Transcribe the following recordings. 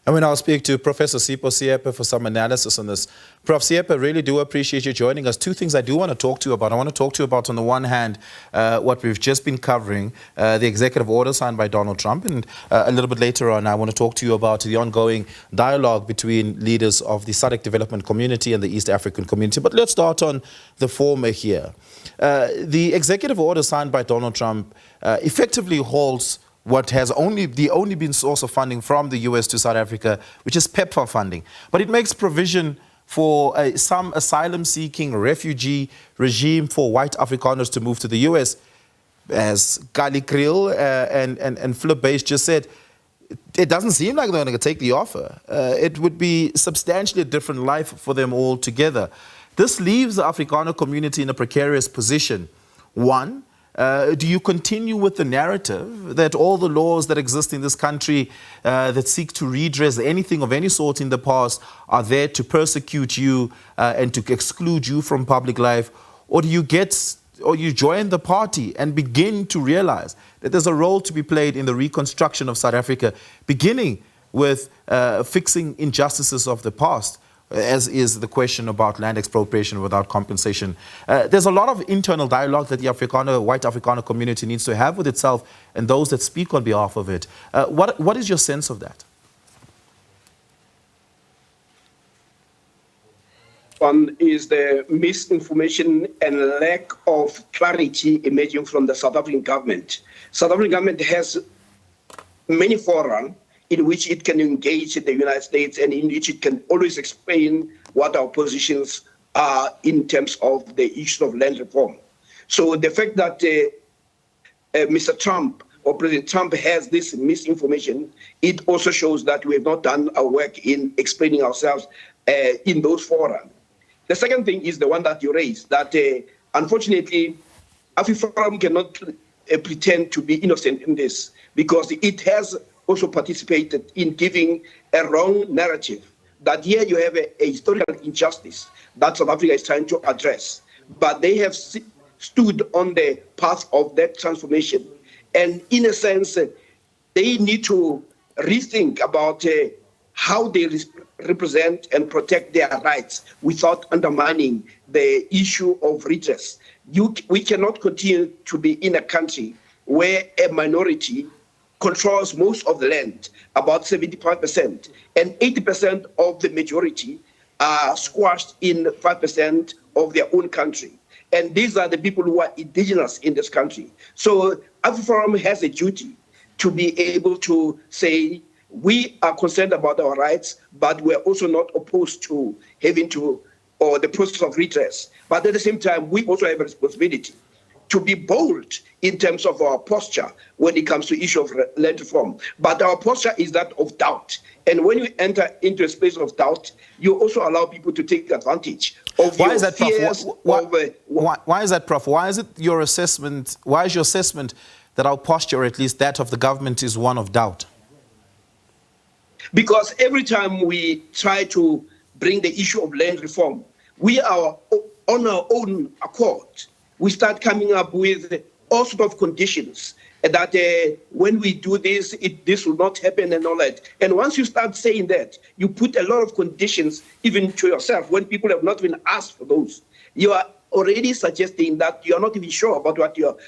And when I'll speak to Professor Sipho Seepe for some analysis on this. Prof Seepe, really do appreciate you joining us. Two things I do want to talk to you about. I want to talk to you about, on the one hand, what we've just been covering, the executive order signed by Donald Trump. And a little bit later on, I want to talk to you about the ongoing dialogue between leaders of the SADC development community and the East African community. But let's start on the former here. The executive order signed by Donald Trump effectively holds what has only been source of funding from the US to South Africa, which is PEPFAR funding. But it makes provision for some asylum-seeking refugee regime for white Afrikaners to move to the US. As Kali Kriel and Flip Base just said, it doesn't seem like they're going to take the offer. It would be substantially a different life for them all together. This leaves the Afrikaner community in a precarious position. One, do you continue with the narrative that all the laws that exist in this country that seek to redress anything of any sort in the past are there to persecute you and to exclude you from public life? Or do you join the party and begin to realize that there's a role to be played in the reconstruction of South Africa, beginning with fixing injustices of the past, as is the question about land expropriation without compensation. There's a lot of internal dialogue that the white Afrikaner community needs to have with itself and those that speak on behalf of it. What is your sense of that? One is the misinformation and lack of clarity emerging from the South African government. South African government has many forums in which it can engage in the United States and in which it can always explain what our positions are in terms of the issue of land reform. So the fact that Mr. Trump or President Trump has this misinformation, it also shows that we have not done our work in explaining ourselves in those forums. The second thing is the one that you raised, that unfortunately, AfriForum cannot pretend to be innocent in this, because it has also participated in giving a wrong narrative that here you have a historical injustice that South Africa is trying to address. But they have stood on the path of that transformation. And in a sense, they need to rethink about how they represent and protect their rights without undermining the issue of redress. We cannot continue to be in a country where a minority controls most of the land, about 75%, and 80% of the majority are squashed in 5% of their own country. And these are the people who are indigenous in this country. So AfriForum has a duty to be able to say, we are concerned about our rights, but we're also not opposed to having to, or the process of redress. But at the same time, we also have a responsibility to be bold in terms of our posture when it comes to issue of land reform. But our posture is that of doubt. And when you enter into a space of doubt, you also allow people to take advantage of your fears. Why is that, Prof? Why is it your assessment, why is your assessment that our posture, or at least that of the government, is one of doubt? Because every time we try to bring the issue of land reform, we are on our own accord. We start coming up with all sorts of conditions that when we do this, this will not happen and all that. And once you start saying that, you put a lot of conditions even to yourself when people have not even asked for those. You are already suggesting that you are not even sure about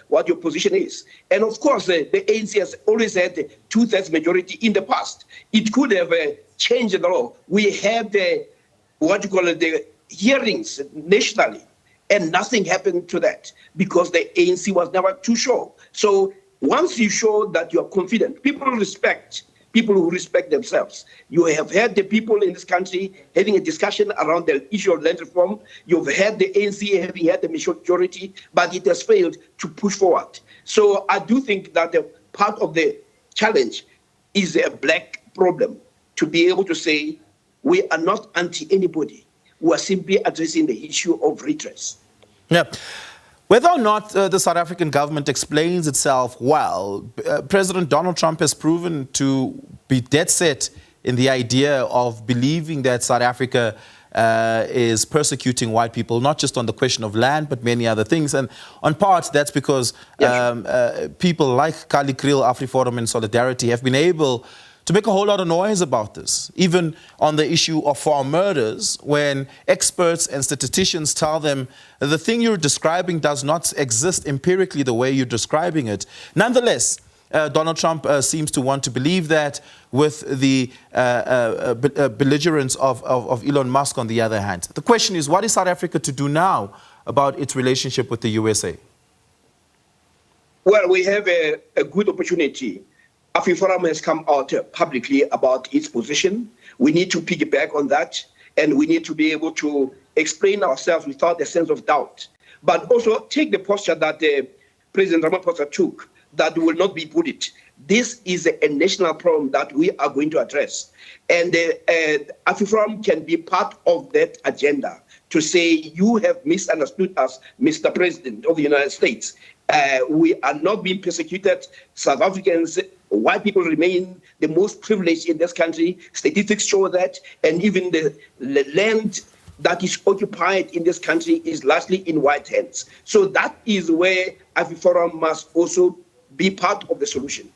what your position is. And of course, the ANC has always had a two-thirds majority in the past. It could have changed the law. We have the hearings nationally. And nothing happened to that because the ANC was never too sure. So once you show that you are confident, people respect people who respect themselves. You have had the people in this country having a discussion around the issue of land reform. You've had the ANC having had the majority, but it has failed to push forward. So I do think that the part of the challenge is a black problem, to be able to say we are not anti-anybody. We are simply addressing the issue of redress. Yeah. Whether or not the South African government explains itself well, President Donald Trump has proven to be dead set in the idea of believing that South Africa is persecuting white people, not just on the question of land, but many other things. And on part, that's because people like Kali Kriel, AfriForum and Solidarity have been able to make a whole lot of noise about this, even on the issue of farm murders, when experts and statisticians tell them the thing you're describing does not exist empirically the way you're describing it. Nonetheless, Donald Trump seems to want to believe that, with the belligerence of Elon Musk on the other hand. The question is, what is South Africa to do now about its relationship with the USA? Well, we have a good opportunity. AfriForum has come out publicly about its position. We need to piggyback on that, and we need to be able to explain ourselves without a sense of doubt. But also take the posture that President Ramaphosa took, that will not be bullied. This is a national problem that we are going to address. And AfriForum can be part of that agenda to say, you have misunderstood us, Mr. President of the United States. We are not being persecuted. South Africans, white people remain the most privileged in this country. Statistics show that. And even the land that is occupied in this country is largely in white hands. So that is where AfriForum must also be part of the solution.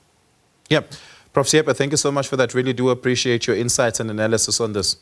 Yep. Prof Seepe, thank you so much for that. Really do appreciate your insights and analysis on this.